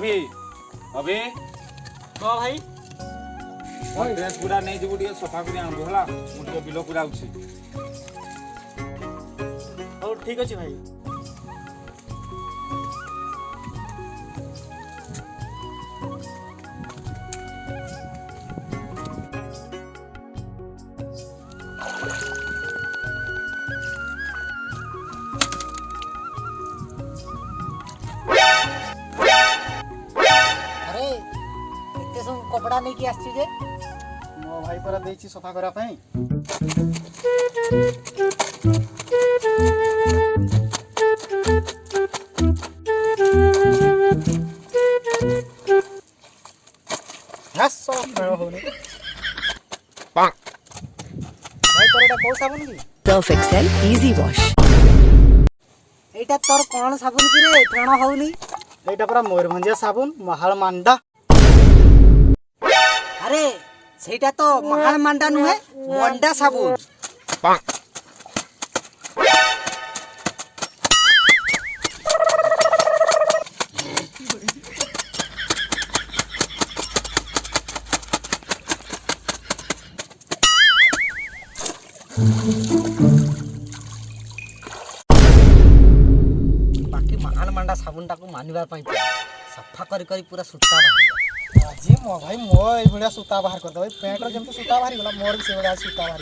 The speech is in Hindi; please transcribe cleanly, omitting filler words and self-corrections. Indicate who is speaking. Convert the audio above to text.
Speaker 1: अभी अभी
Speaker 2: कह भाई
Speaker 1: ड्रेस पूरा नहीं जीवु टिके सफा करी आनबो हला मु टिके बिलो पूरा उछि
Speaker 2: हो ठीक अछि भाई।
Speaker 3: कपड़ा नहीं कि आछि जे मो भाई पर देछि सफा करा पई हस होने
Speaker 4: पाक
Speaker 3: भाई तोरटा को साबुन की
Speaker 5: सर्फ एक्सेल इजी वॉश
Speaker 3: एटा तोर कोन साबुन की रे फेण होउनी एटा पूरा मयूरभंजिया साबुन महाल मांडा अरे सेटा तो महाल मांडा नुहे मंडा साबुन
Speaker 4: पाक
Speaker 3: बाकी महाल मांडा साबुन टाको मानिबा पई सफा करी करी पूरा सुता बाहर जी मो भाई मो ए भड़िया सुता बाहर कर दे पेंट रे जेम सूता बाहर गला मोर से बड़ा सूता बाहर